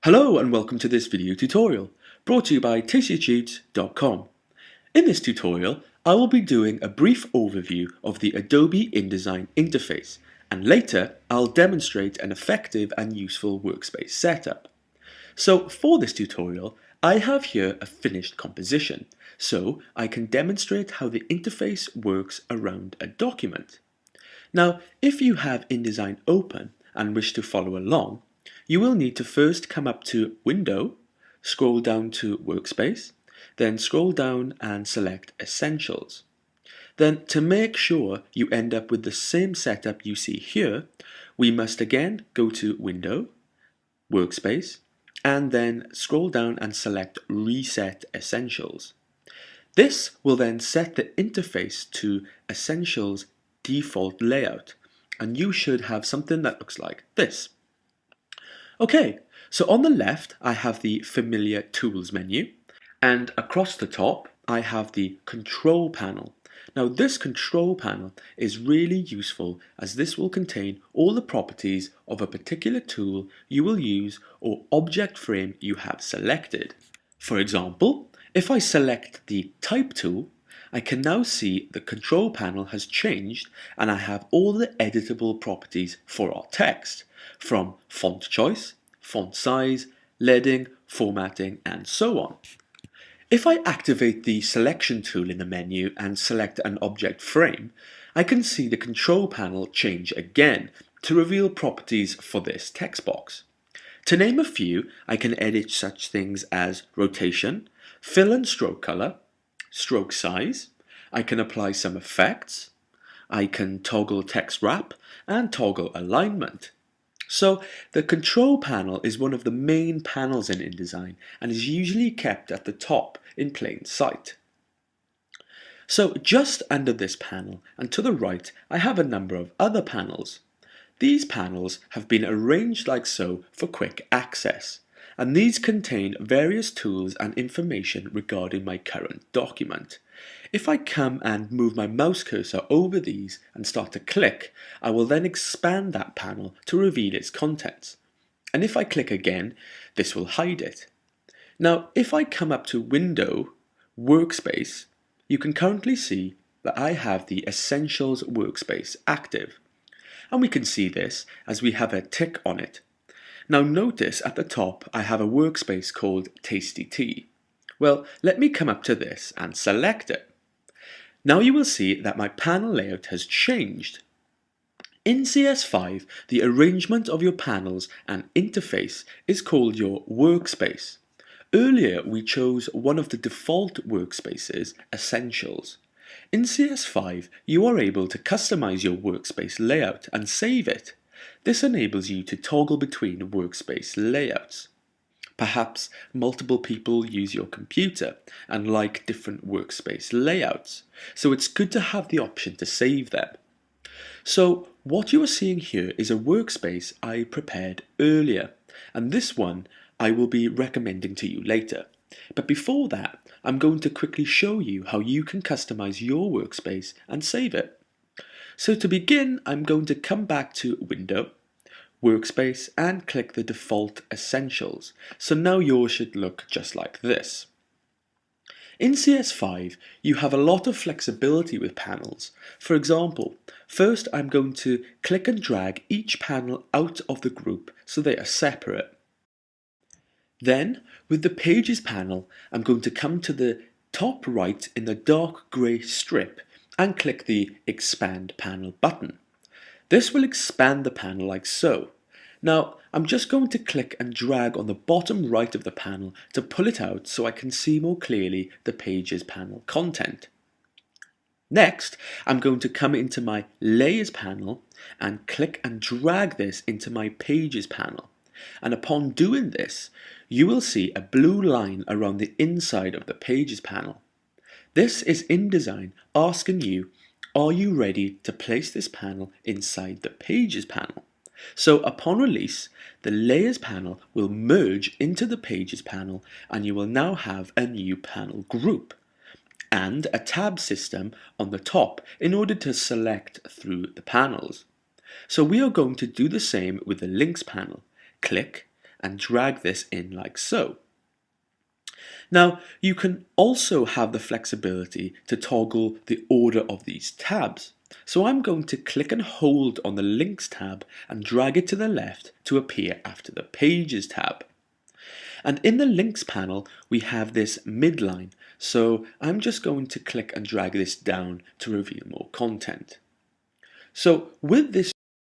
Hello and welcome to this video tutorial, brought to you by tastycheats.com. In this tutorial, I will be doing a brief overview of the Adobe InDesign interface, and later I'll demonstrate an effective and useful workspace setup. So for this tutorial, I have here a finished composition, so I can demonstrate how the interface works around a document. Now, if you have InDesign open and wish to follow along, you will need to first come up to Window, scroll down to Workspace, then scroll down and select Essentials. Then, to make sure you end up with the same setup you see here, we must again go to Window, Workspace, and then scroll down and select Reset Essentials. This will then set the interface to Essentials default layout, and you should have something that looks like this. Okay, so on the left I have the familiar Tools menu, and across the top I have the Control panel. Now this Control panel is really useful as this will contain all the properties of a particular tool you will use or object frame you have selected. For example, if I select the Type tool, I can now see the Control panel has changed and I have all the editable properties for our text, from font choice, font size, leading, formatting, and so on. If I activate the Selection tool in the menu and select an object frame, I can see the Control panel change again to reveal properties for this text box. To name a few, I can edit such things as rotation, fill and stroke color, stroke size, I can apply some effects, I can toggle text wrap, and toggle alignment. So the Control panel is one of the main panels in InDesign and is usually kept at the top in plain sight. So just under this panel and to the right I have a number of other panels. These panels have been arranged like so for quick access, and these contain various tools and information regarding my current document. If I come and move my mouse cursor over these and start to click, I will then expand that panel to reveal its contents. And if I click again, this will hide it. Now, if I come up to Window, Workspace, you can currently see that I have the Essentials workspace active. And we can see this as we have a tick on it. Now notice at the top I have a workspace called Tasty Tea. Well, let me come up to this and select it. Now you will see that my panel layout has changed. In CS5, the arrangement of your panels and interface is called your workspace. Earlier we chose one of the default workspaces, Essentials. In CS5, you are able to customize your workspace layout and save it. This enables you to toggle between workspace layouts. Perhaps multiple people use your computer and like different workspace layouts, so it's good to have the option to save them. So what you are seeing here is a workspace I prepared earlier, and this one I will be recommending to you later. But before that, I'm going to quickly show you how you can customize your workspace and save it. So to begin, I'm going to come back to Window, Workspace, and click the default Essentials. So now yours should look just like this. In CS5, you have a lot of flexibility with panels. For example, first I'm going to click and drag each panel out of the group so they are separate. Then, with the Pages panel, I'm going to come to the top right in the dark grey strip and click the Expand Panel button. This will expand the panel like so. Now, I'm just going to click and drag on the bottom right of the panel to pull it out so I can see more clearly the Pages panel content. Next, I'm going to come into my Layers panel and click and drag this into my Pages panel. And upon doing this, you will see a blue line around the inside of the Pages panel. This is InDesign asking you, are you ready to place this panel inside the Pages panel? So upon release, the Layers panel will merge into the Pages panel and you will now have a new panel group and a tab system on the top in order to select through the panels. So we are going to do the same with the Links panel. Click and drag this in like so. Now, you can also have the flexibility to toggle the order of these tabs. So I'm going to click and hold on the Links tab and drag it to the left to appear after the Pages tab. And in the Links panel, we have this midline, so I'm just going to click and drag this down to reveal more content. So with this